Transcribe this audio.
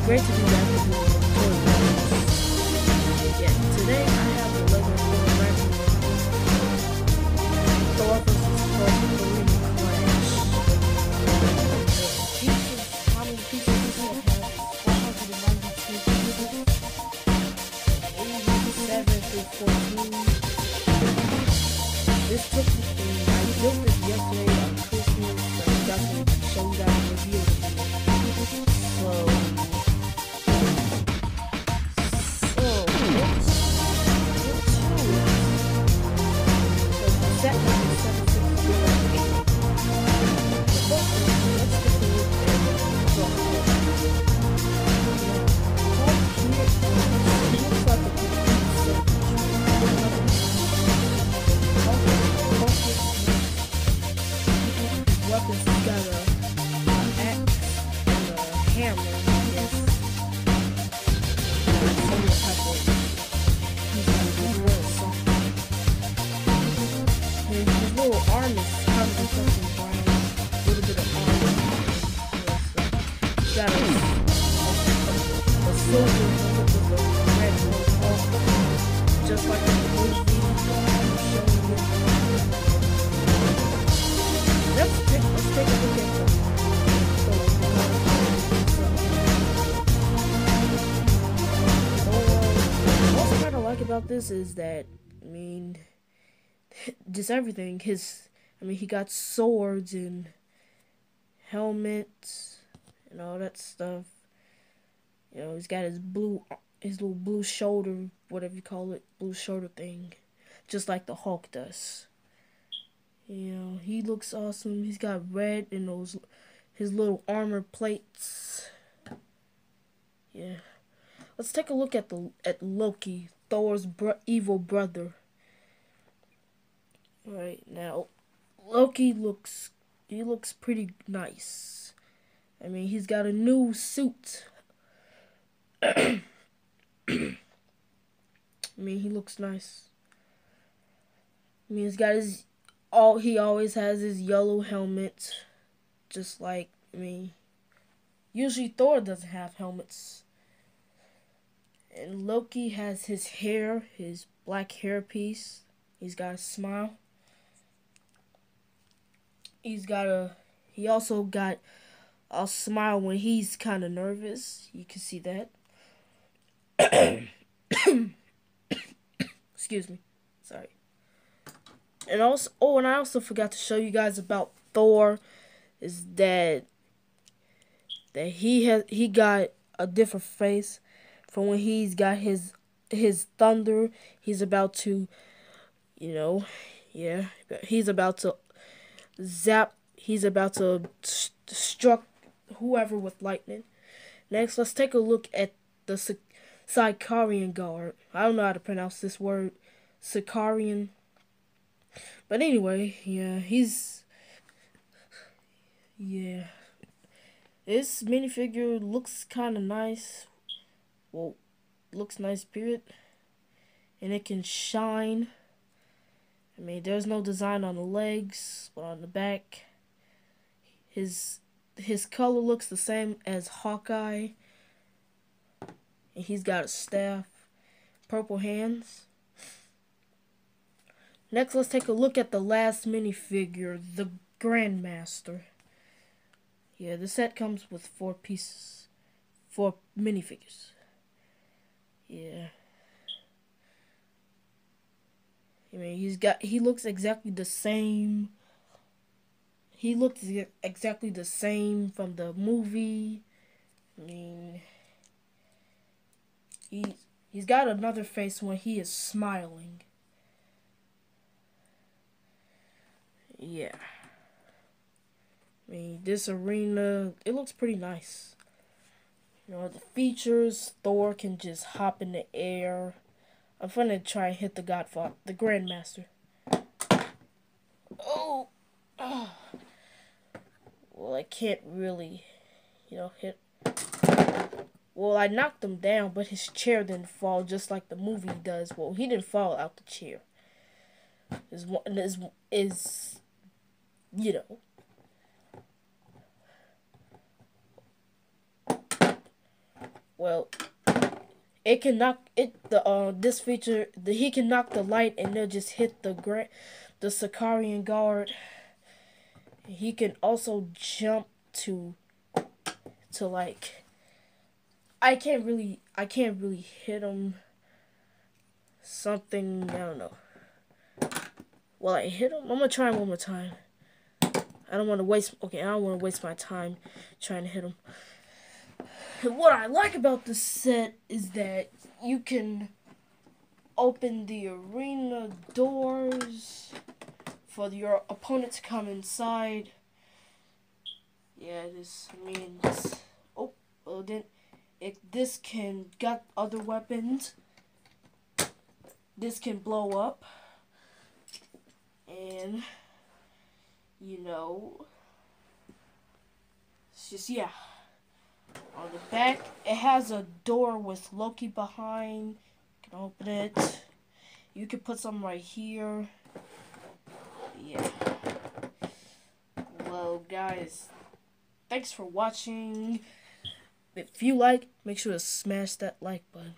great to be back with you. Yeah, today I have the Lego Thor ragnarok. Thor versus Thor Arena Clash. Pieces, how many pieces does it have? 492 pieces. 87 through 14. This took me, I built this yesterday on Christmas, so I got to show you guys a review. So, the set number 7608. Let's take a look at the looks like a complete set. Weapons, he's got an axe and a hammer, I guess. Some type of, he's got a good word or something. His little arm is covered in something brown, a little bit of armor. He's got a silver helmet with a red robe, just like in the movie. Let's take a look at them. What I kind of like about this is that, I mean, just everything. He got swords and helmets and all that stuff. You know, he's got his little blue shoulder, whatever you call it, blue shoulder thing, just like the Hulk does. You know, he looks awesome. He's got red in his little armor plates. Yeah. Let's take a look at Loki, Thor's evil brother. Right now, Loki looks pretty nice. I mean, he's got a new suit. I mean, he looks nice. I mean, he's got he always has his yellow helmet, just like, I mean, usually Thor doesn't have helmets. And Loki has his hair, his black hair piece. He's got a smile. He also got a smile when he's kind of nervous. You can see that. Excuse me. Sorry. And also, and I also forgot to show you guys about Thor, is that he got a different face from when he's got his thunder. He's about to, you know, yeah, he's about to zap. He's about to struck whoever with lightning. Next, let's take a look at the Sicarian guard. I don't know how to pronounce this word, Sicarian. But anyway, yeah, this minifigure looks kind of nice. Well, looks nice, period. And it can shine. I mean, there's no design on the legs, but on the back, his color looks the same as Hawkeye. And he's got a staff, purple hands. Next, let's take a look at the last minifigure, the Grandmaster. Yeah, the set comes with 4 pieces, 4 minifigures. Yeah. I mean, he looks exactly the same. He looks exactly the same from the movie. I mean, he's got another face when he is smiling. Yeah. I mean, this arena, it looks pretty nice. You know, the features, Thor can just hop in the air. I'm gonna try and hit the Grandmaster. Oh! Well, I can't really, hit. Well, I knocked him down, but his chair didn't fall just like the movie does. Well, he didn't fall out the chair. Is you know. well, it can knock it this feature he can knock the light and they'll just hit the Sicarian guard. He can also jump to like I can't really hit him. Something, I don't know. Well, I hit him. I'm gonna try him one more time. I don't want to waste. Okay, I don't want to waste my time trying to hit him. What I like about this set is that you can open the arena doors for your opponent to come inside. Yeah, this means well then this can got other weapons. This can blow up, and you know, it's just yeah. On the back, it has a door with Loki behind. You can open it. You can put something right here. Yeah. Well, guys, thanks for watching. If you like, make sure to smash that like button.